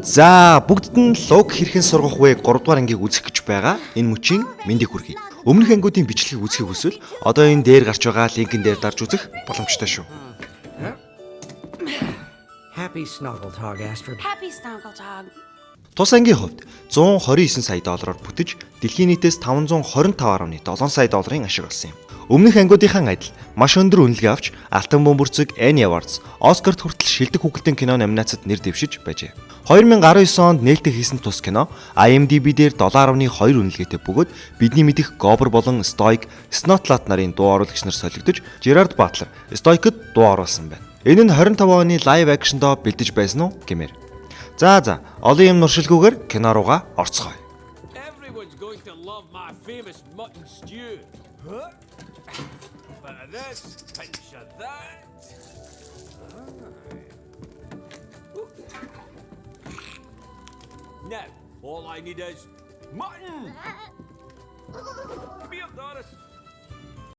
За бүгдд нь лог хэрхэн сургах вэ 3 дугаар ангийг үзэх гэж байгаа. Энэ мөчийн мэндийг хүргэе. Өмнөх ангиудын бичлэгийг үзэхийг хүсвэл одоо энэ дээр гарч байгаа линкэн дээр дарж үзэх боломжтой шүү. Happy Snuggletog, Astrid. Happy Snuggletog. Тус ангийн хувьд 129 сая доллараар бүтэж дэлхийн нийтээс 525.7 сая долларын ашиг олсон юм. Өмнөх ангиудынхан адил маш өндөр үнэлгээ авч Алтан бөмбөрцөг, Annie Awards, Оскарт хүртэл шилдэг хүүхэлдэйн кино номинацид нэр дэвшиж байжээ. 2019 онд нээлттэй хийсэн тус кино IMDb дээр 7.2 үнэлгээтэй бөгөөд бидний мэдих Gobber болон Stoic, Snotlot нарын дуу оруулагч нар солигдож, Gerard Butler Stoic-д дуу оруулсан байна. Энэ нь 25 оны live action-доо бэлдэж байсан уу гэмээр. За олон юм нуршилгүйгээр кино руугаа орцгоё. Everyone's going to love my famous mutton stew. Huh? Bit of this, pinch of that. Now, all I need is mutton. Come here, Doris.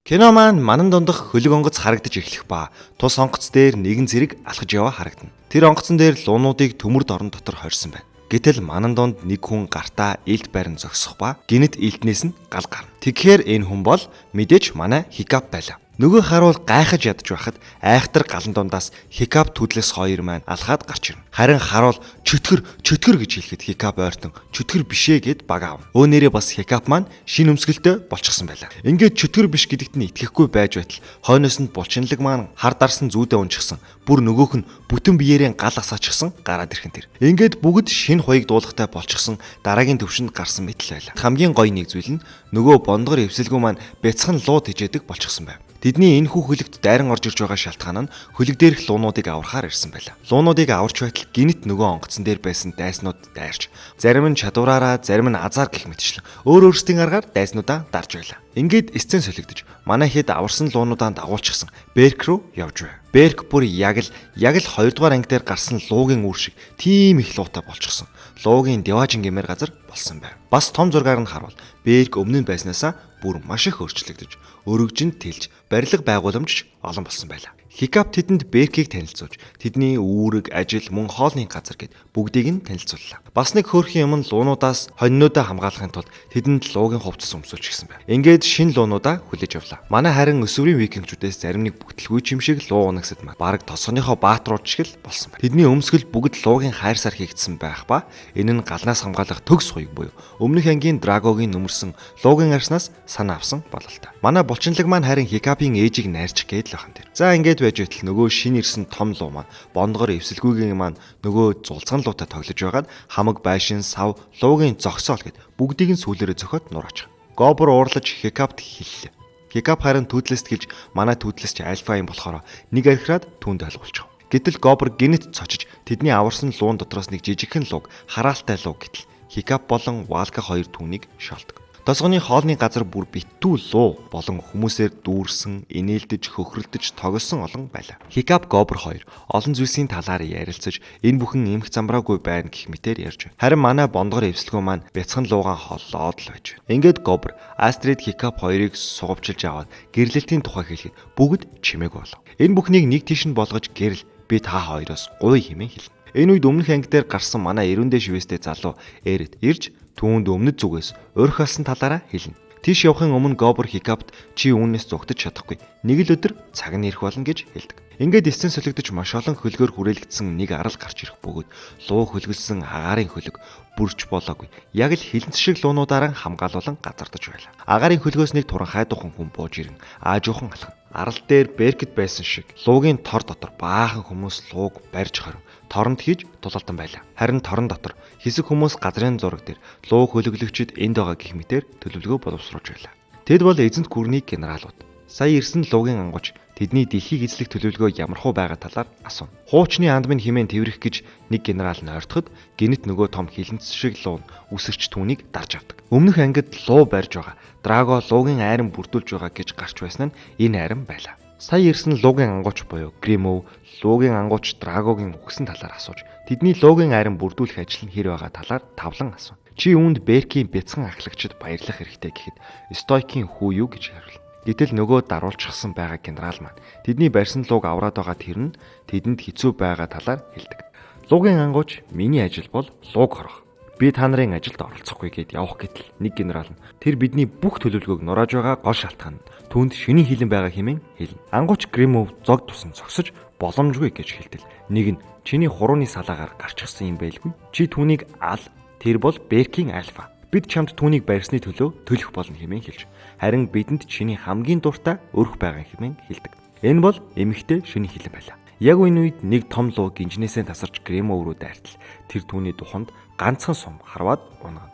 Кино маань манан дундах хөлөг онгоц харагдаж эхлэх ба тус онгоц дээр нэгэн зэрэг алхаж яваа харагдана. Тэр онгоцон дээр луунуудыг төмөрд орон дотор хорьсон байна. Гэтэл манан донд нэг хүн гартаа илд байран зогсох ба гинэт илднээс нь гал гарна. Тэгэхээр энэ хүн бол мэдээж манай Hiccup байлаа. Нөгөө харуул гайхаж ядж байхад айхтар галан дундаас Hiccup төдлөөс хоёр маань алхаад гарч ирнэ. Харин харуул чөтгөр гэж хэлэхэд Hiccup ойртон чөтгөр бишээ гэд баг аав. Өөнөрөө бас Hiccup маань шин өмсгөлтэй болчихсон байлаа. Ингээд чөтгөр биш гэдэгт нь итгэхгүй байж байтал хойноос нь булчинлаг маань хар дарсан зүүдээ унчихсан. Бүр нөгөөх нь бүтэн биеэрээ гал асаачихсан гараад ирхэн тэр. Ингээд бүгд шинэ хуйг дуулахтай болчихсон дараагийн төвшөнд гарсан мэт л байлаа. Хамгийн гоё нэг зүйл нь нөгөө бондгор эвсэлгүй маань бяцхан лууд хижээдэг болчихсон байв. Тэдний энэ хүү хөлөгт дайран орж ирж байгаа шалтгаан нь хөлөг дээрх луунуудыг аврахаар ирсэн байлаа. Луунуудыг аварч байтал гинэт нөгөө онгоцон дээр байсан дайснууд дайрч, зарим нь чадвараараа, зарим нь азар гэх мэтчлэн өөр өөрсдийн аргаар дайснуудаа дарж байлаа. Ингээд сцен солигдож, манай хэд аварсан луунуудаа дагуулчихсан Берк руу явж байв. Берк бүр яг л 2 дугаар анги дээр гарсан луугийн үр шиг тийм их луутай болчихсон. Луугийн деважин гэмээр газар болсон байв. Бас том зургаар нь харуул Берк өмнө нь байснаасаа бүр маш их өөрчлөгдөж, өргөжинд тэлж, барилга байгууламжч олон болсон байлаа. Hiccup тэдэнд Беркийг танилцуулж, тэдний үүрэг, ажил, мөн хоолны газар гэд бүгдийг нь танилцууллаа. Бас нэг хөөрхөн юм нь луунуудаас хонинуудаа хамгаалахын тулд тэдэнд луугийн хувцас өмсүүлж гисэн байв. Ингээд шинэ луунуудаа хүлээж авлаа. Манай харин өсвөрийн викингчүүдээс зарим нэг бүтэлгүй юм шиг луу унагсад баг тосгоныхоо баатрууд шиг л болсон байна. Тэдний өмсгөл бүгд луугийн хайрсаар хийгдсэн байх ба энэ нь галнаас хамгаалах төгс хуйг буюу өмнөх ангийн Драгогийн нөмөрсөн луугийн арснаас санаа авсан бололтой. Манай булчинлаг маань харин Hiccup-ийн ээжийг найрчих гээд л ахын тэр. За ингээд байж байтал нөгөө шин ирсэн том луу маань бондгор эвсэлгүйгийн маань нөгөө зулцган луутай тоглож байгаад хамаг байшин сав луугийн зогсоол гэд бүгдийг нь сүүлээрээ зөхөд нураачих. Гобер уурлаж Hiccup-д хэллээ. Hiccup харин түүдлэст гэлж манай түүдлэсч альфа юм болохоор нэг архираад түүнд ойлгуулчих. Гэтэл Гобер гинэт цочиж тэдний аварсан луун дотроос нэг жижигхэн лууг хараалтай луу гэтэл Hiccup болон Валка хоёр түүнийг шаалдаг. Тосгоны хоолны газар бүр битүү луу болон хүмүүсээр дүүрсэн, инээлдэж, хөхрөлдөж тоглосон олон байлаа. Hiccup Gobber хоёр олон зүйлсийн талаар ярилцаж, энэ бүхэн эмх замбраагүй байна гэх мэтээр ярьж байна. Харин манай бондгор эвсэлгүй маань бяцхан луугаан холлоод л байж байна. Ингээд Gobber Astrid Hiccup хоёрыг сугавчилж аваад гэрлэлтийн тухай хэлэхэд бүгд чимээгүй болов. Энэ бүхнийг нэг тийш нь болгож гэрэл би та хоёроос гуй хэмээн хэлнэ. Энэ үед өмнөх анги дээр гарсан манай эрүүндээ шивэстэй залуу Эрит ирж түүнд өмнөд зүгээс өрх алсан талаараа хэлнэ. Тийш явахын өмнө Gobber Hiccup-д чи үүнээс зугтаж чадахгүй. Нэг л өдөр цаг нь ирэх болно гэж хэлдэг. Ингээд эцэн солигдож маш олон хөлгөөр хүрээлэгдсэн нэг арал гарч ирэх бөгөөд луу хөлгөлсөн агаарын хөлөг бүрч болоогүй. Яг л хилэнц шиг луунуудаараа хамгаалуулан газардаж байлаа. Агаарын хөлгөөс нэг туран хайдуухан хүн бууж ирэн аажуухан алхана. Арал дээр Беркет байсан шиг луугийн тор дотор баахан хүмүүс лууг барьж хорив. Торонд хийж тулалдан байлаа. Харин торон дотор хэсэг хүмүүс газрын зураг дээр луу хөлөглөгчд энд байгаа гэх мэтээр төлөвлөгөө боловсруулж байлаа. Тэд бол эзэнт гүрний генералууд. Сая ирсэн луугийн ангууч тэдний дэлхийг эзлэх төлөвлөгөө ямархуу байгаа талаар асуув. Хуучны андмын хэмээн тэврэх гэж нэг генерал нь ойртоход гинэт нөгөө том хилэнц шиг луу үсэрч түүнийг дарж авдаг. Өмнөх ангид луу барьж байгаа. Драго луугийн айран бүрдүүлж байгаа гэж гарч байсан нь энэ айран байлаа. Сая ирсэн луугийн ангууч буюу Гримов луугийн ангууч Драгогийн үхсэн талаар асууж тэдний луугийн айран бүрдүүлэх ажил нь хэр байгаа талаар тавлан асуув. Чи үүнд Беркийн бяцхан ахлагчид баярлах хэрэгтэй гэхэд Stoic-ийн хүү юу гэж хариулна. Гэтэл нөгөө даруулчихсан байгаа генерал маань тэдний барьсан лууг авраад байгаа тэр нь тэдэнд хэцүү байгаа талаар хэлдэг. Луугийн ангууч миний ажил бол лууг хорох. Би та нарын ажилд оролцохгүй гэд явах гэтэл нэг генерал нь тэр бидний бүх төлөвлөгөөг нурааж байгаа гол шалтгаан нь түүнд шөнийн хилэн байгаа хэмээн хэлнэ. Ангууч Гримов зог тусан зогсож боломжгүй гэж хэлтэл нэг нь чиний хурууны салаагаар гарчихсан юм байлгүй. Чи түүнийг ал. Тэр бол Беркийн альфа. Бид чамд түүнийг барьсны төлөө төлөх болно хэмээн хэлж. Харин бидэнд чиний хамгийн дуртай өрх байгаа хэмээн хэлдэг. Энэ бол эмэгтэй шөнийн хилэн байлаа. Яг энэ үед нэг том луу гинжнээсээ тасарч Гримов руу дайртал. Тэр түүний туханд ганцхан сум харваад унгана.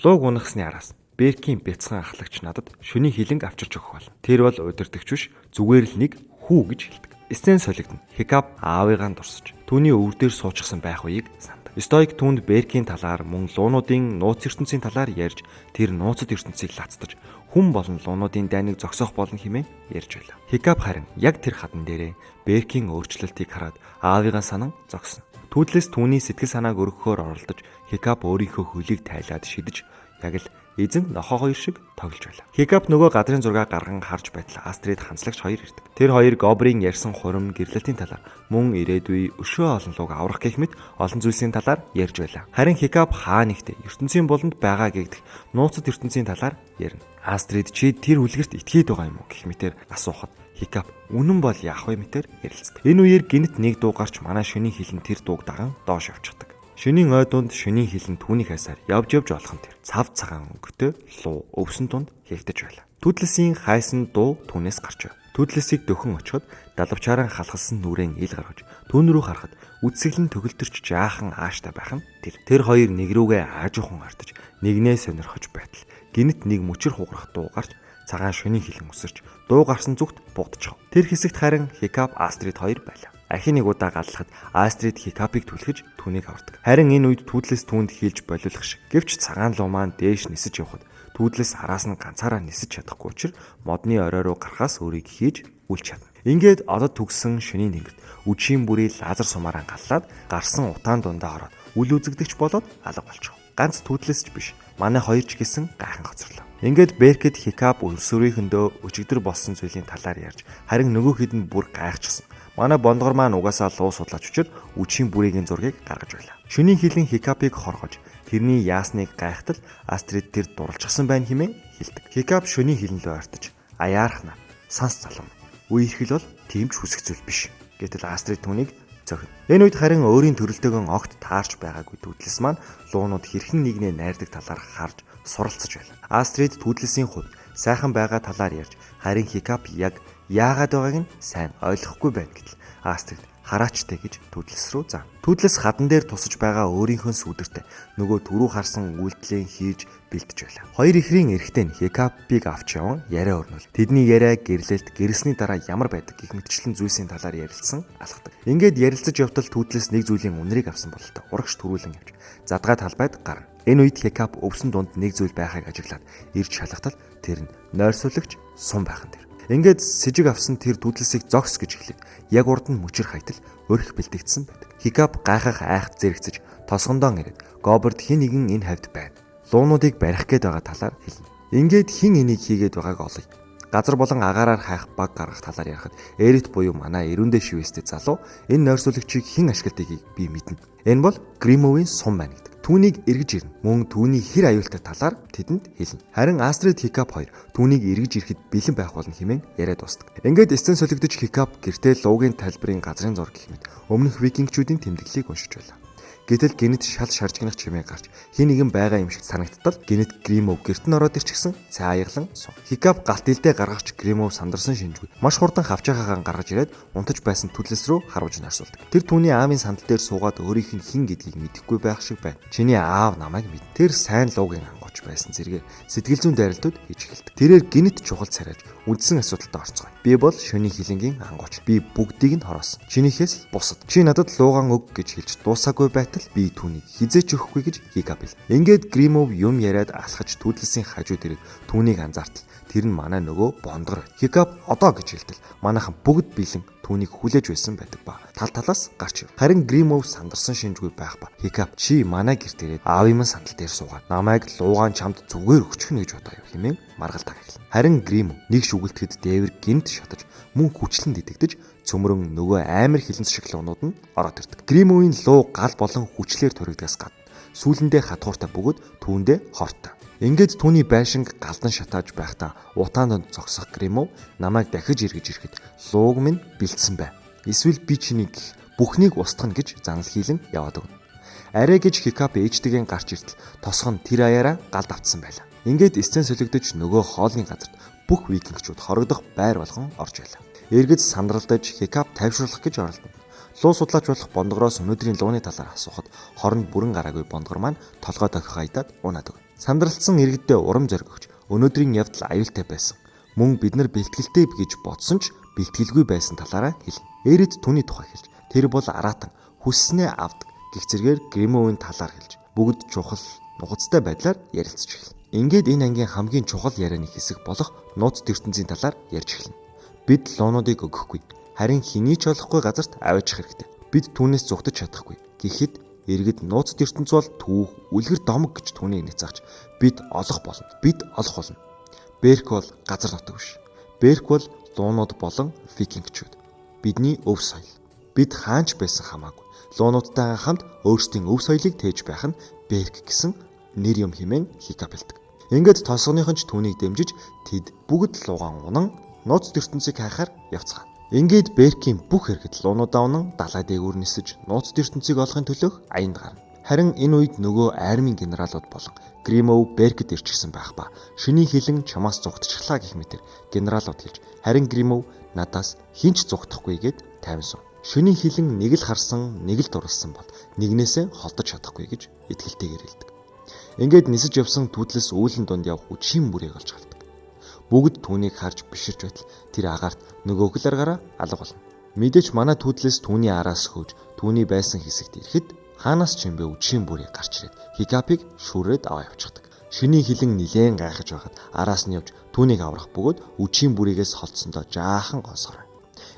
Лууг унахсны араас Беркийн бяцхан ахлагч надад шөнийн хилэнг авчирч өгөх болно. Тэр бол удирдагч биш, зүгээр л нэг хүү гэж хэлдэг. Сцен солигдно. Хикап аавыгаа дурсаж түүний өвөр дээр суучихсан байх үеийг санд. Стоик түүнд Беркийн талаар мөн луунуудын нууц ертөнцийн талаар ярьж тэр нууцад ертөнцийг лацдаж хүн болон луунуудын дайныг зогсоох болно хэмээн ярьж байлаа. Хикап харин яг тэр хадан дээрээ Беркийн өөрчлөлтийг хараад аавыгаа санан зогсно. Түүдлээс түүний сэтгэл санааг өргөхөөр оролдож Хикап өөрийнхөө хөлийг тайлаад шидэж яг л эзэн нохоо хоёр шиг тоглож байлаа. Хикап нөгөө газрын зураг гарган харж байтал Астрид ханцлагч хоёр ирдэг. Тэр хоёр Гобрийн ярьсан хурим гэрлэлтийн талаар мөн ирээдүй өшөө олон луг аврах гэх мэт олон зүйлсийн талаар ярьж байлаа. Харин Хикап хаа нэгтээ ертөнцийн болонд байгаа гэгдэх нууцад ертөнцийн талаар ярина. Астрид чи тэр үлгэрт итгээд байгаа юм уу гэх мэтээр асуухад Хикап үнэн бол яах вэ мэтээр ярилцдаг. Энэ үеэр гинт нэг дуу гарч манай шөнийн хилэн тэр дууг даган доош явчихдаг. Шөнийн ой дунд шөнийн хилэн түүний хасаар явж болох нь тэр цав цагаан өнгөтэй луу өвсөн дунд хэвтэж байлаа. Түүтлэсийн хайсан дуу түүнээс гарч байв. Түүтлэсийг дөхөн очоод далавчаараа халахсан нүрэн ил гаргаж түүн рүү харахад үдсэглэн төгөлтөрч жаахан ааштай байх нь тэр. Тэр хоёр нэг рүүгээ аажуухан артаж нэгнээ сонирхож байтал гинт нэг мөчөр хугарах дуу гарч цагаан шөнийн хилэн өсөрч дуу гарсан зүгт буудчихв. Тэр хэсэгт харин Хикап Астрид хоёр байлаа. Ахин нэг удаа галлахад Астрид Хикапыг түлхэж түүнийг авардаг. Харин энэ үед түүдлээс түүнд хийлж болиулах шиг. Гэвч цагаан луу маань дээш нисэж явхад түүдлээс араас нь ганцаараа нисэж чадахгүй учраас модны орой руу гарахаас өөрийг хийж үлч чадна. Ингээд одод төгссөн шөнийн тэнгэрт үжийн бүрий лазер сумаараа галлаад гарсан утаан дундаа ороод үл үзэгдэгч болоод алга болчихв. Ганц түүдлээс ч биш. Манай хоёр ч гэсэн гайхан гоцрлоо. Ингээд Беркет Хикап өрсөрийнхөндөө өчигдөр болсон зүйлийн талаар ярьж харин нөгөө хэд нь бүр гайхчихсан. Манай бондгор маань угаасаа луу судлаач учир үжийн бүрийн зургийг гаргаж байлаа. Шөнийн хилэн Хикапыг хорхож тэрний яасныг гайхтал Астрид тэр дурлцсан байна хэмээн хэлдэг. Хикап шөнийн хилэн лөө артаж аяархна. Санс залам. Үерхэл бол тийм ч хүсэх зүйл биш. Гэтэл Астрид түүнийг зохино. Энэ үед харин өөрийн төрөлтэйгэн огт таарч байгаагүй түүдлэс маань луунууд хэрхэн нэгнээ найрдаг талаар харж суралцж байлаа. Астрид түүдлэсийн хувьд сайхан байгаа талаар ярьж харин Хикап яг яагаад байгааг нь сайн ойлгохгүй байна гэтэл Астрид хараачтай гэж түүдлэс рүү зав. Түүдлэс хадан дээр тусаж байгаа өөрийнхөө сүдэртэй нөгөө түрүү харсан үйлдэлээ хийж бэлтэж байлаа. Хоёр ихрийн эрэгтэй нь Хикапыг авч яван яриа өрнөл. Тэдний яриа гэрлэлт гэрсний дараа ямар байдаг гэх мэтчлэн зүйлсийн талаар ярилцсан алхдаг. Ингээд ярилцаж явтал түүдлэс нэг зүйлийн үнэрийг авсан бололтой. Урагш төрүүлэн явж задгай талбайд гарна. Энэ үед Хикап өвсөн дунд нэг зүйл байхыг ажиглаад ирж шалгатал тэр нь нойрсуулагч сум байхан тэр. Ингээд сэжиг авсан тэр түүдлэсийг зогс гэж хэлээд яг урд нь мөчөр хайтал өрх бэлтгэгдсэн байдаг. Хикап гайхах айхад зэрэгцэж тосгондоо ирээд Гоберт хин нэгэн энэ хавьд байна. Луунуудыг барих гээд байгаа талаар хэлнэ. Ингээд хин энийг хийгээд байгааг олъё. Газар болон агаараар хайх баг гаргах талаар ярихад Эрит буюу манай эрүүндээ шивэстэй залуу энэ нойрсуулагчийг хэн ашигладгийг би мэднэ. Энэ бол Гримовын сум байна гэдэг. Түүнийг эргэж ирнэ. Мөн түүний хэр аюултай талаар тэдэнд хэлнэ. Харин Астрид Хикап хоёр түүнийг эргэж ирэхэд бэлэн байх болно хэмээн яриад дуустдаг. Ингээд сцен солигдож Хикап гэртээ луугийн тайлбарын газрын зур гэх мэт өмнөх викингчүүдийн тэмдэглэлийг уншиж байлаа. Гэтэл гинэт шал шаржигнах чимээ гарч хин нэгэн байгаа юм шиг санагдтал гинэт Гримов гэрт нь ороод ирчихсэн цай аяглан сум. Хикап галт илдээ гаргахч Гримов сандарсан шинжгүй маш хурдан хавчаагаагаан гаргаж ирээд унтаж байсан түлэс рүү харуулж нарсуулдаг. Тэр түүний аавын сандал дээр суугаад өөрийнх нь хин гэдгийг мэдэхгүй байх шиг байна. Чиний аав намайг мэд. Тэр сайн луугийн ангууч байсан зэрэг сэтгэл зүйн дайралтууд хийж эхэлдэг. Тэрээр гинэт чухал царайж үндсэн асуудалд орцгоё. Би бол шөнийн хилэнгийн ангууч. Би бүгдийг нь хороосон. Чинийхээс бусад. Чи надад луугаан өг гэж хэлж дуусаагүй байтал би түүнийг хизээч өгөхгүй гэж Хикап хэл. Ингээд Гримов юм яриад алхаж түүдлэсийн хажууд ирээд түүнийг анзаартал тэр нь манай нөгөө бондгор. Хикап одоо гэж хэлтэл манайхан бүгд бэлэн түүнийг хүлээж байсан байдаг ба. тал талаас гарч ив. Харин Гримов сандарсан шинжгүй байх ба. Хикап чи манай гэрт ирээд аавын минь сандал дээр суугаад намайг луугаан чамд зүгээр өгчихнө гэж бодоо юу хэмээн маргалдаа эхэлнэ. Харин Гримов нэг шүгэлтэхэд дээвэр гинт шатаж мөн хүчлэн дидэгдэж цөмрөн нөгөө амар хилэнц шиг луунууд нь ороод ирдэг. Гримовын луу гал болон хүчлээр төрөгдгээс гадна сүүлэндээ хадгууртай бөгөөд түүндээ хортой. Ингээд түүний байшинг галдан шатааж байхдаа утаанд зогсох Гримов намайг дахиж эргэж ирэхэд лууг минь бэлдсэн бай. Эсвэл би чиний бүхнийг устгана гэж занал хийлэн яваад өгнө. Арай гэж Хикап ээжтэйгэн гарч иртэл тосгон тэр аяараа галд автсан байлаа. Ингээд эцэн солигдож нөгөө хоолны газарт бүх викингчүүд хорогдох байр болгон орж байлаа. Эргэж сандралдаж Хикап тайвшруулах гэж оролдоно. Луу судлаач болох бондгороос өнөөдрийн лууны талаар асуухад хоронд бүрэн гараагүй бондгор маань толгой дохих айдаад унаад өгнө. Сандралцсан иргэдээ урам зориг өгч өнөөдрийн явдал аюултай байсан. Мөн бид нар бэлтгэлтэй гэж бодсон ч бэлтгэлгүй байсан талаараа хэлнэ. Эрэд түүний тухай хэлж тэр бол араатан хүсснээ авдаг гэх зэргээр Гримовын талаар хэлж бүгд чухал нухацтай байдлаар ярилцж эхэлнэ. Ингээд энэ ангийн хамгийн чухал ярианы хэсэг болох нууц ертөнцийн талаар ярьж эхэлнэ. Бид луунуудыг өгөхгүй. Харин хэний ч олохгүй газарт аваачих хэрэгтэй. Бид түүнээс зүгтэж чадахгүй. Гэхдээ иргэд нууц ертөнц бол түүх, үлгэр домог гэж түүнийг нэцаагч бид олох болно. Бид олох болно. Берк бол газар нутаг биш. Берк бол луунууд болон викингчүүд. Бидний өв соёл. Бид хаанч байсан хамаагүй. Луунуудтайгаа хамт өөрсдийн өв соёлыг тээж байх нь Берк гэсэн нэр юм хэмээн Хикап хэлдэг. Ингээд тосгоныхон ч түүнийг дэмжиж тэд бүгд луугаан унан нууц ертөнцийг хайхаар явцгаана. Ингээд Беркийн бүх хэрэгт луунуудаа унан далай дээгүүр нисэж нууц ертөнцийг олохын төлөөх аянд гарна. Харин энэ үед нөгөө армийн генералууд болон Гримов Беркэд ирчихсэн байх ба шөний хилэн чамаас зугтчихлаа гэх мэтэр генералууд хэлж харин Гримов надаас хинч зугтахгүй гэд тайван. Шөний хилэн нэг л харсан, нэг л дурлсан бол нэгнээсээ холдож чадахгүй гэж итгэлтэйгээр хэлдэг. Ингээд нисэж явсан түүтлээс үүлэн дунд явх үчийн бүрийг олж халдаг. Бүгд түүнийг харж биширч байтал тэр агаарт нөгөө хөл аргаараа алга болно. Мэдээж манай түүтлээс түүний араас хөөж түүний байсан хэсэгт ирэхэд хаанаас ч юм бэ үчийн бүрийг гарч ирээд Хикапыг шүүрээд аваа явчихдаг. Шөний хилэн нилээн гайхаж байхад араас нь явж түүнийг аврах бөгөөд үчийн бүрийгээс холдсондоо жаахан гонсгорой.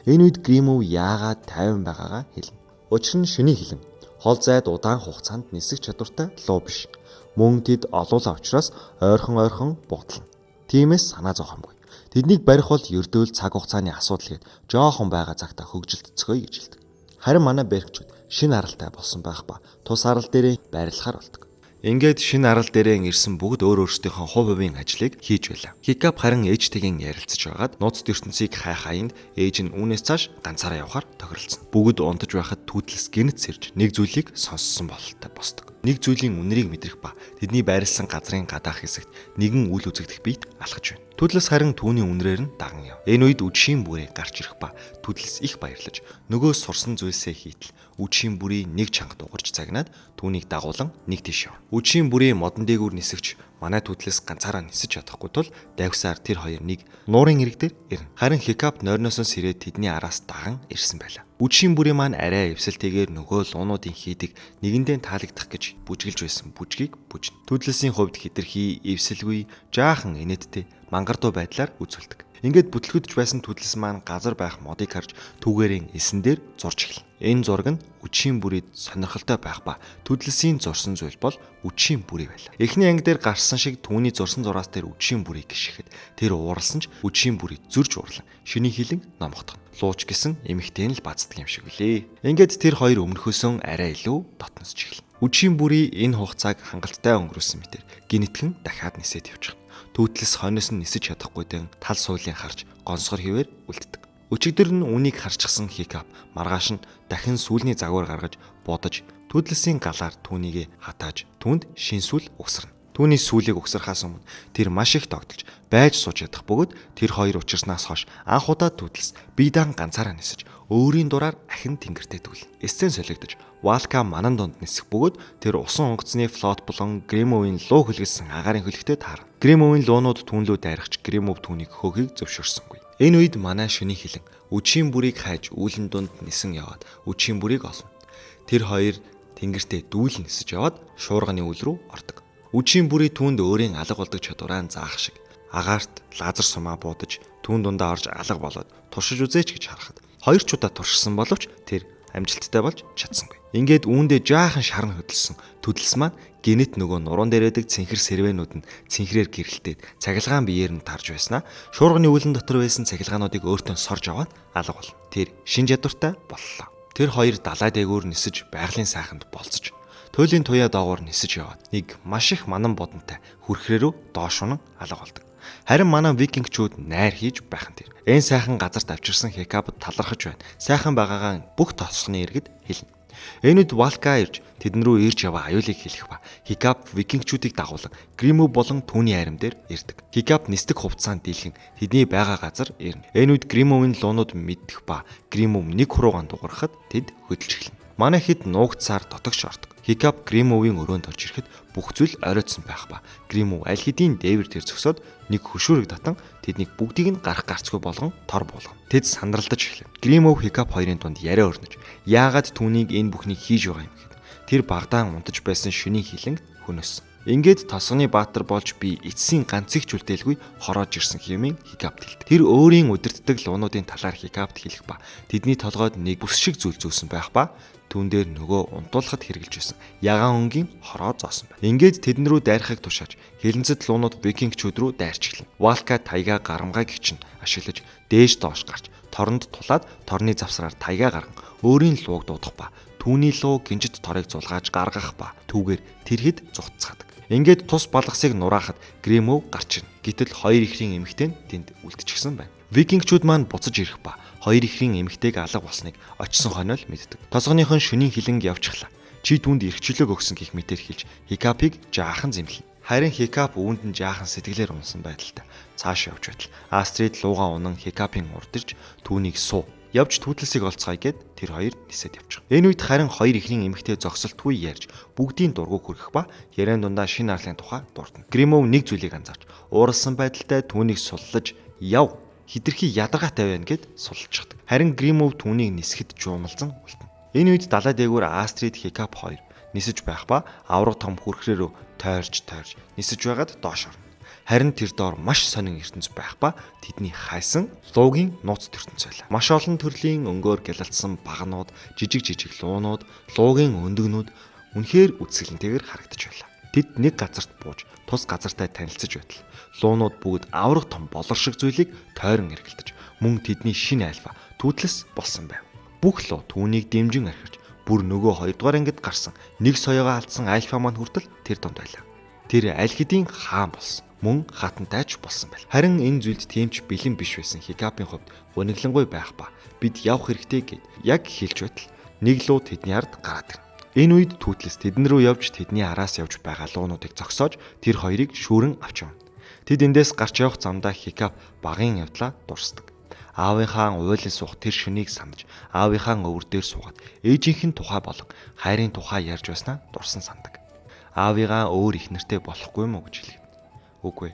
Энэ үед Гримов яагаад тайван байгаагаа хэлнэ. Учир нь шөний хилэн хол зайд удаан хугацаанд нисэх чадвартай луу биш. Мөн тэд олуулаа учраас ойрхон буудлана. Тиймээс санаа зовхомгүй. Тэднийг барих бол ердөөл цаг хугацааны асуудал гээд жоохон байгаа цагта хөгжилтцгөөе гэж хэлдэг. Харин манай Беркчүүд шинэ аралтай болсон байх ба тус арал дээрээ байрлахаар болдог. Ингээд шинэ арал дээрээ ирсэн бүгд өөрсдийнхөө хувь хувийн ажлыг хийж байлаа. Хикап харин ээжтэйгэн ярилцаж байгаад нууц ертөнцийг хайх аянд ээж нь үүнээс цааш ганцаараа явхаар тохиролцсон. Бүгд унтаж байхад түүтлээс гинэт сэрж нэг зүйлийг сонссон бололтой босдог. Нэг зүйлийн үнэрийг мэдрэх ба тэдний байрлсан газрын гадаах хэсэгт нэгэн үл үзэгдэх биет алхаж байна. Түүтлээс харин түүний үнрээр нь даган яв. Энэ үед үдшийн бүрээ гарч ирэх ба түүтлээс их баярлаж нөгөө сурсан зүйлсээ хийтэл үдшийн бүрийн нэг чанга дугарч цагнаад түүнийг дагуулan нэг тийш яв. Үдшийн бүрийн модон дээгүүр нисэгч манай түүтлээс ганцаараа нисэж чадахгүй тул давьсаар тэр хоёр нэг нуурын ирэг дээр ирнэ. Харин Хикап нойрноос нь сэрээд тэдний араас даган ирсэн байлаа. Үдшийн бүрийн маань арай эвсэлтэйгээр нөгөө луунуудын хийдэг нэгэндээ таалагдах гэж бүжгэлж байсан бүжгийг бүжнэ. Түүтлээсийн хувьд хэтэрхий, эвсэлгүй, жаахан инээдтэй мангардуу байдлаар үзүүлдэг. Ингээд бүтлгүүдж байсан түүтлэс маань газар байх модыг харж түүгээрийн эсэн дээр зурж эхэлнэ. Энэ зураг нь үдшийн бүрийд сонирхолтой байх ба түүтлэсийн зурсан зүйл бол үдшийн бүрий байлаа. Эхний анги дээр гарсан шиг түүний зурсан зураас дээр үдшийн бүрийг гიშгэхэд тэр ууралсан ч үдшийн бүрийг зөрж уурлан шөний хилэн номгодгоно. Лууч гэсэн эмэгтэй нь л бацдаг юм шиг үлээ. Ингээд тэр хоёр өмнөхөөсөн арай илүү дотносч эхэлнэ. Үдшийн бүрий энэ хугацааг хангалттай өнгөрөөсөн мэтэр гинэтхэн дахиад нисээд явчихна. Түүтлэс хойноос нь нисэж чадахгүй дэн тал суулын харж гонсгор хിവэр үлддэг. Өчигдөр нь үнийг харчихсан Хикап маргааш нь дахин сүүлний загвар гаргаж бодож түүтлэсийн галаар түүнийг хатааж түнд шин сүл угсарна. Түүний сүлийг угсархаас өмнө тэр маш их тогтолж байж сууж ядах бөгөөд тэр хоёр учирснаас хойш анх удаа түүтлэс биедан ганцаараа нисэж өөрийн дураар ахин тэнгэртэй дүүлнэ. Эсцэн солигдож Валка манан донд нисэх бөгөөд тэр усан онгоцны флот болон Гримовын луу хөлгөсөн агаарын хөлөгтэй таарна. Гримовын луунууд түүнлүү дайрахч Гримов түүнийг хөөхийг зөвшөөрсөнгүй. Энэ үед манай шөний хилэн үдшийн бүрийг хайж үүлэн дунд нисэн яваад үдшийн бүрийг олно. Тэр хоёр тэнгэртэй дүүлэн нисэж яваад шуурганы үл рүү ордог. Үдшийн бүрий түүнд өөрийн алга болдог чадвараа заах шиг агаарт лазер сумаа буудаж түүн дундаа орж алга болоод туршиж үзээч гэж харахад хоёр ч удаа туршсан боловч тэр амжилттай болж чадсангүй. Ингээд үүндээ жаахан шарн хөдөлсөн төдөлс маань гинэт нөгөө нуруунд дээрээдэг цэнхэр сэрвэнүүд нь цэнхрээр гэрэлтээд цахилгаан биеэр нь тарж байснаа шуурганы үлэн дотор байсан цахилгаануудыг өөртөө сорж аваад алга бол. Тэр шин чадвартай боллоо. Тэр хоёр далай дээгүүр нисэж байгалийн сайханд болцож туйлын туяа доогуур нисэж яваад нэг маш их манан бодонтой хүрхрээ рүү доош унан алга болдог. Харин манай викингчүүд найр хийж байхан тэр. Энэ сайхан газарт авчирсан Хикабд талархаж байна. Сайхан байгаагаа бүх тосхны иргэд хэлнэ. Энүүд Валка ирж тэдэн рүү ирж яваа аюулыг хэлэх ба Хикаб викингчүүдийг дагуулan Гримов болон түүний айрам дээр ирдэг. Хикаб нисдэг хувцаанд дийлхэн тэдний байгаа газар ирнэ. Энүүд Гримовын луунууд мэддэх ба Гримов нэг хуруугаан дуурахад тэд хөдөлж эхэлнэ. Манай хэд нуугдсаар дотогш ордог. Хикаб Гримовын өрөөнд орж ирэхэд бүх зүйл оройтсон байх ба Гримов аль хэдийн дээвэр дээр зөксөд нэг хөшүүрэг татан тэднийг бүгдийг нь гарах гарцгүй болгон тор болгоно. Тэд сандралдаж эхлэв. Гримов Хикаб хоёрын дунд яриа өрнөж яагаад түүнийг энэ бүхнийг хийж байгаа юм гэхэд тэр багдаан унтаж байсан шөнийн хилэнг хөнөөсөн. Ингээд тосгоны баатар болж би эцсийн ганц их жүлдээлгүй хороож ирсэн хэмээн Хикабд хэлдэг. Тэр өөрийн удирддаг луунуудын талаар Хикабд хэлэх ба тэдний толгойд нэг бүс шиг зүйл зөөсөн байх ба түүн дээр нөгөө унтуулахад хэрглэж байсан ягаан өнгийн хороо зоосон байна. Ингээд тэдэн рүү дайрахыг тушааж хилэнцэд луунууд викингчүүд рүү дайрч эхэлнэ. Валка тайга гарамгай гिचн ашиглаж дээш доош гарч торонд тулаад торны завсраар тайга гарган өөрийн лууг дуудах ба түүний луу гинжит торыг зулгааж гаргах ба түүгээр тэрхэд зугтцаадаг. Ингээд тус балгасыг нураахад Гримов гарч ирнэ. Гэтэл хоёр ихрийн эмэгтэй нь тэнд үлдчихсэн байна. Викингчүүд маань буцаж ирэх ба хоёр ихрийн эмэгтэйг алга болсныг очсон хойноо л мэддэг. Тосгоныхон шөнийн хилэнг явчихлаа. Чи түүнд эрхчлөг өгсөн гэх мэтэр хэлж Хикапыг жаахан зэмлэнэ. Харин Хикап үүнд нь жаахан сэтгэлээр унсан байдалтай цааш явж байтал Астрид луугаа унан Хикапын урд ирж түүнийг суу. Явж түүтлсийг олцгаая гэд тэр хоёр нисээд явчих. Энэ үед харин хоёр ихрийн эмэгтэй зогсолтгүй ярьж бүгдийн дургуг хүргэх ба яриан дундаа шинэ арлын тухай дурдна. Гримов нэг зүйлийг анзаарч ууралсан байдалтай түүнийг суллаж яв хитрхи ядаргаатай байна гэд суллчихдаг. Харин Гримов түүнийг нисгэд жуумалзан үлдэнэ. Энэ үед далай дээгүүр Астрид Хикап хоёр нисэж байх ба авраг том хүрхрээ рүү тойрж нисэж байгаад доош орно. Харин тэр доор маш сонин ертөнц байх ба тэдний хайсан луугийн нууц ертөнц байлаа. Маш олон төрлийн өнгөөр гялалцсан багнууд, жижиг луунууд, луугийн өндөгнүүд үнэхээр үсгэлэнтэйгээр харагдаж байлаа. Тэд нэг газарт бууж, тус газартай танилцж байтал луунууд бүгд авраг том болор шиг зүйлийг тойрон эргэлдэж, мөн тэдний шинэ альфа түүтлэс болсон байв. Бүх луу түүнийг дэмжин архирч, бүр нөгөө 2 дугаар ангид гарсан нэг соёогоо алдсан альфа маань хүртэл тэр донд байлаа. Тэр аль хэдийн хаан болсон. Мөн хатантайч болсон байл. Харин энэ зүйлд тэмч бэлэн биш байсан Хикапын хувьд гониглонгүй байх ба бид явах хэрэгтэй гэд яг хэлж байтал нэг луу тэдний ард гараад ирнэ. Энэ үед түүтлэс тэдэн рүү явж тэдний араас явж байгаа луунуудыг зогсоож тэр хоёрыг шүүрэн авч явна. Тэд эндээс гарч явах замдаа Хикап багын явдлаа дурсдаг. Аавынхаа уйлын суух тэр шөнийг санаж аавынхаа өвөр дээр суугаад ээжийнхэн тухай болон хайрын тухай ярьж байснаа дурсан сандаг. Аавыгаа өөр их нэртэй болохгүй юм уу гэж хэлэв. Үгүй.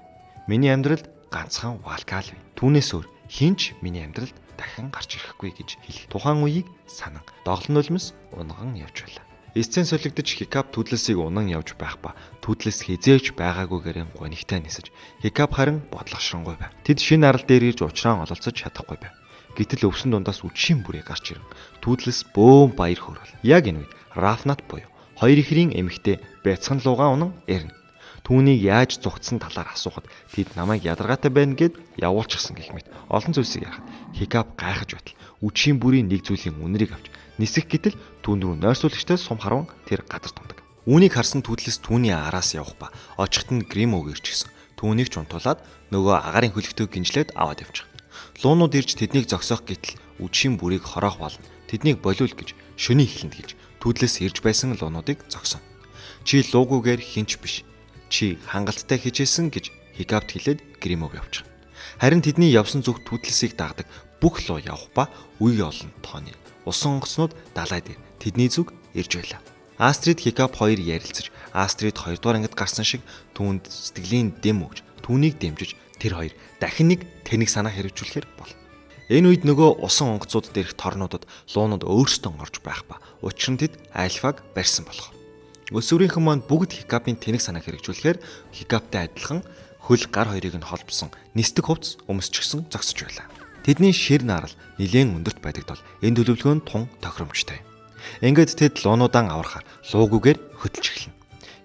Миний амьдралд ганцхан Валка л бай. Түүнээс өөр хинч миний амьдралд дахин гарч ирэхгүй гэж хэлэх. Тухайн үеийг санан доглон нулимс унган явж байлаа. Эцсийн солигдож Хикап түүдлэсийг унан явж байх ба түүдлэс хизээч байгаагүйгээр гонигтай нисэж Хикап харин бодлогошронгүй байв. Тэд шинэ арал дээр ирж учраан ололцож чадахгүй байв. Гэтэл өвсөн дундаас үдшийн бүрий гарч ирэн түүдлэс бөөм баяр хөөрөл. Яг энэ үед Рафнат буюу хоёр ихрийн эмэгтэй бяцхан луугаа унан ирнэ. Түүнийг яаж зугтсан талаар асуухад тэд намайг ядаргаатай байна гэд явуулчихсан гэх мэт олон зүйлсийг ярихад Хикап гайхаж байтал үдшийн бүрийн нэг зүйлийн үнэрийг авч нисэх гэтэл түүн рүү нойрсуулагчтай сум харван тэр газар тундаг. Үүнийг харсан түүтлэс түүний араас явах ба очихт нь Гримов ирчихсэн. Түүнийг ч унтуулад нөгөө агарын хөлөгтөг гинжлээд аваад явчих. Луунууд ирж тэднийг зогсоох гэтэл үдшийн бүрийг хороох болно. Тэднийг болиул гэж шөний эхлэнд хэлж түүтлэс ирж байсан луунуудыг зогсон. Чи луугүйгээр хинч биш. Чи хангалттай хичээсэн гэж Хикапт хэлээд Гримов явчих. Харин тэдний явсан зүг түүтлэсийг дагдаг бүх луу явах ба үе олон тооны усан онгоцнууд далай дээр тэдний зүг ирж байлаа. Астрид Хикап хоёр ярилцаж Астрид 2 дугаар ангид гарсан шиг түүнд сэтгэлийн дэм өгж түүнийг дэмжиж тэр хоёр дахин нэг тэнэг санаа хэрэгжүүлэхээр бол. Энэ үед нөгөө усан онгоцууд дээрх торнуудад луунууд өөрсдөө орж байх ба учир нь тэд альфаг барьсан болох. Өсвөрийнхэн маань бүгд Хикапын тэнэг санааг хэрэгжүүлэхээр Хикаптай адилхан хөл гар хоёрыг нь холбосон нисдэг хувцс өмсчихсэн зогсож байлаа. Тэдний шир нарал нэлээд өндөрт байдаг тул энэ төлөвлөгөө нь тун тохиромжтой. Ингээд тэд луунуудаа аврахаар луугүйгээр хөдөлж эхэлнэ.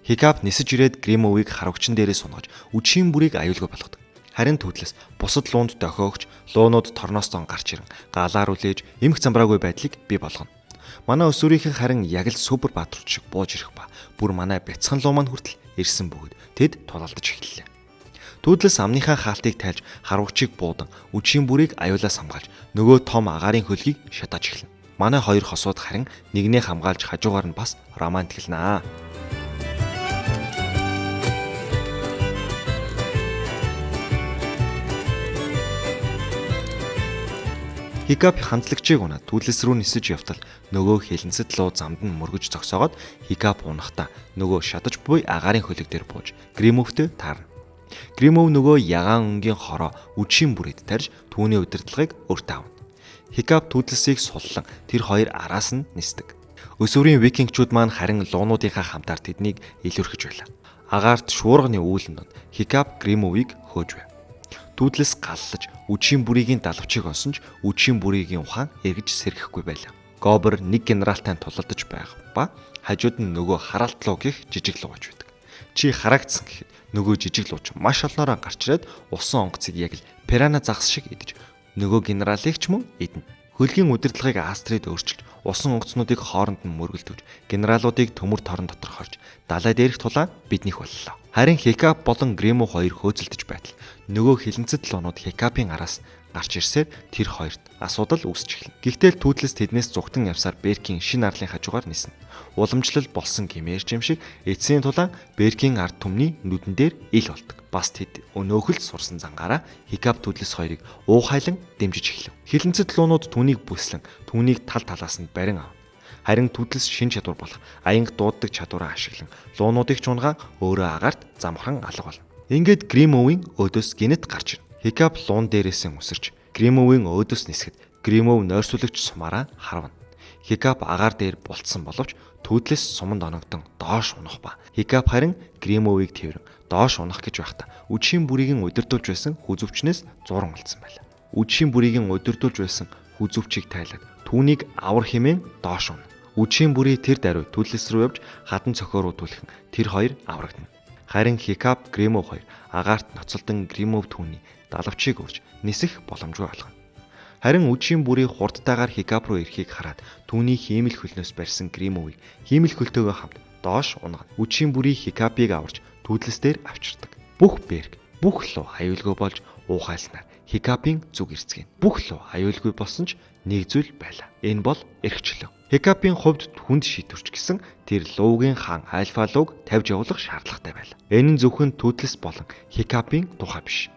Хикап нисэж ирээд Гримовыг харвагчин дээрээ сунгаж үдшийн бүрийг аюулгүй болгодог. Харин түүдлээс бусад луунд дохиогч луунууд торноостон гарч ирэн галаар үлээж эмх замбраагүй байдлыг бий болгоно. Манай өсвөрийнхэн харин яг л супер бааtruуд шиг бууж ирэх ба бүр манай бяцхан луу маань хүртэл ирсэн бөгөөд тэд тулалдаж эхэллээ. Түүдлээс амныхаа хаалтыг тайлж харвагчийг буудан үдшийн бүрийг аюулаас хамгаалж нөгөө том агаарын хөлгийг шатааж эхэлнэ. Манай хоёр хосууд харин нэгнээ хамгаалж хажуугаар нь бас романтиклнаа. Хикап хандлагчийг унаад түүдлээс рүү нисэж явтал нөгөө хилэнцэд луу замд нь мөргөж зогсоогоод Хикап унахта нөгөө шатаж буй агаарын хөлөг дээр бууж Гримовтэй таарна. Гримов нөгөө ягаан өнгийн хороо үдшийн бүрээд тарьж түүний удирдлагыг өөртөө авна. Хикап түүдлэсийг суллан тэр хоёр араас нь нисдэг. Өсвөрийн викингчүүд маань харин луунуудынхаа хамтаар тэднийг илүүрхэж байлаа. Агаарт шуурганы үүлэн донд Хикап Гримовыг хөөж байв. Түүдлээс галлаж үдшийн бүрийн далавчийг олсон ч үдшийн бүрийн ухаан эргэж сэрхэхгүй байлаа. Гобер нэг генералтай тулалдаж байх ба хажууд нь нөгөө хараалт луу гих жижиг луу байж байдаг. Чи харагдсан гэхэд нөгөө жижиг лууч маш олноороо гарч ирээд усан онгоцыг яг л пирана загас шиг идэж нөгөө генералыг ч мөн идэнэ. Хөлгийн удирдлагыг Астрид өөрчилж усан онгоцнуудыг хооронд нь мөргөлдөвж генералуудыг төмөр торон дотор хорж далай дээрх тулаан биднийх боллоо. Харин Хикап болон Гримов хоёр хөөцөлдөж байтал нөгөө хилэнцэд луунууд Хикапын араас гарч ирсээр тэр хоёрт асуудал үүсч эхэлнэ. Гэхдээ түүдлээс тэднээс зүгтэн явсаар Беркийн шинэ арлын хажуугаар ниснэ. Уламжлал болсон гэмээрч юм шиг эцсийн тулаан Беркийн ард түмний нүдэн дээр ил болдог. Бас тэд өнөөхөл сурсан зангаараа Хикап түүдлээс хоёрыг уухайлан дэмжиж эхлэв. Хилэнцэд луунууд түүнийг бүслэн түүнийг тал талаас нь барин авна. Харин түүдлээс шин чадвар болох аянга дууддаг чадвараа ашиглан луунуудыг чунгаа өөрөө агаарт замхан алга болно. Ингээд Гримовын өөдөөс гинэт гарч ирнэ. Хикап луун дээрээс нь үсэрч Гримовын өөдөөс нисгэд Гримов нойрсуулагч сумаараа харвна. Хикап агаар дээр бултсан боловч түүдлээс суманд оногдсон доош унах ба Хикап харин Гримовыг тэрэн доош унах гэж байхдаа үдшийн бүрийн удирдуулж байсан хүзөвчнээс зуран алдсан байлаа. Үдшийн бүрийн удирдуулж байсан хүзөвчийг тайлаад түүнийг авар хэмээн доош унав. Үдшийн бүрий тэр даруй түүдлээс рүү явж хадан цохиороо түлхэн тэр хоёр аврагдана. Харин Хикап Гримов хоёр агаарт ноцолдон Гримов түүний далавчийг өрж нисэх боломжгүй болгоно. Харин үдшийн бүрий хурдтайгаар Хикап руу ирэхийг хараад түүний хиймэл хөлнөөс барьсан Гримовыг хиймэл хөлтөөгөө хамт доош унгана. Үдшийн бүрий Хикапыг аварж түүдлээс дээр авчирдаг. Бүх Берк, бүх луу аюулгүй болж уухайлснаар Хикапын зүг эрцгэн. Бүх луу аюулгүй болсон ч нэг зүйл байлаа. Энэ бол эрхчлөө. Хикапын хувьд хүнд шийдвэрч гисэн тэр луугийн хаан Альфа лууг тавьж явуулах шаардлагатай байлаа. Энэ нь зөвхөн түүдлээс болон Хикапын тухай биш.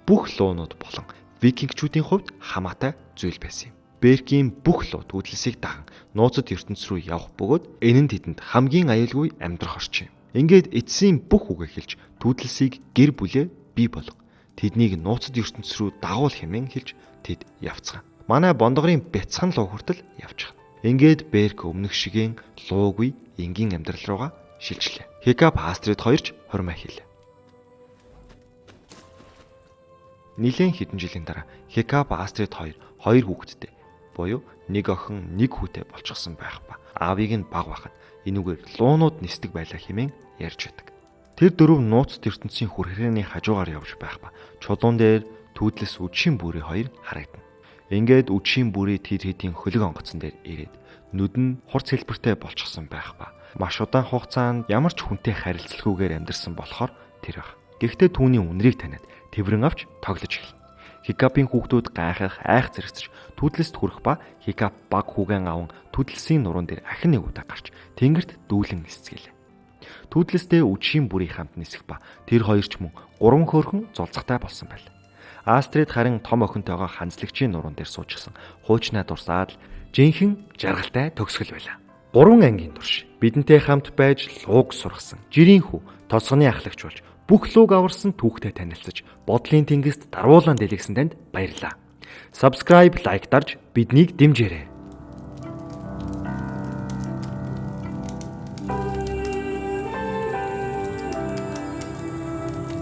Бүх луунууд болон викингчүүдийн хувьд хамаатай зүйл байсан юм. Беркийн бүх луу түүдлэсийг даган нууцад ертөнц рүү явах бөгөөд энэ нь тэдэнд хамгийн аюулгүй амьдрах орчин юм. Ингээд эцсийн бүх үгээ хэлж түүдлэсийг гэр бүлээ бий болго. Тэднийг нууцад ертөнц рүү дагуул хэмээн хэлж тэд явцгаана. Манай бондгорын бяцхан луу хүртэл явчихна. Ингээд Берк өмнөх шигээн луугүй энгийн амьдрал руугаа шилжлээ. Хикап Астрид хоёрч хурмаа хийлээ. Нилийн хэдэн жилийн дараа Хикап Астрид хоёр хүүхэдтэй буюу нэг охин нэг хүүтэй болчихсон байх ба аавыг нь баг байхад энүүгээр луунууд нисдэг байлаа хэмээн ярьж байдаг. Тэр дөрөв нууцд ертөнцийн хүрхрээний хажуугаар явж байх ба чулуун дээр түүдлээс үдшийн бүрий хоёр харагдана. Ингээд үдшийн бүрий тэр хэдийн хөлөг онгоцон дээр ирээд нүд нь хурц хэлбэртэй болчихсон байх ба маш удаан хугацаанд ямар ч хүнтэй харилцалгүйгээр амьдарсан болохоор тэр байх. Гэхдээ түүний үнэрийг таниад тэврэн авч тоглож эхэлнэ. Хикапын хүүхдүүд гайхах айх зэрэгцэж түүдлэст хүрэх ба Хикап баг хүүгэн аван түүдлэсийн нуруунд дээр ахин нэг удаа гарч тэнгэрт дүүлэн нисцгэлээ. Түүдлэстэй үдшийн бүрий хамт нисэх ба тэр хоёр ч мөн 3 хөөрхөн зулцахтай болсон байл. Астрид харин том охинтойгоо ханцлагчийн нуруунд дээр суужсан хуучнаа дурсаад жинхэнэ жаргалтай төгсгөл байлаа. 3 ангийн турш бидэнтэй хамт байж лууг сургасан жирийн хүү тосгоны ахлагч болж бүх лууг аварсан түүхтэй танилцж бодлын тэнгист дарвуулан дэлгэсэн танд баярлалаа. Subscribe, like дарж биднийг дэмжээрэй.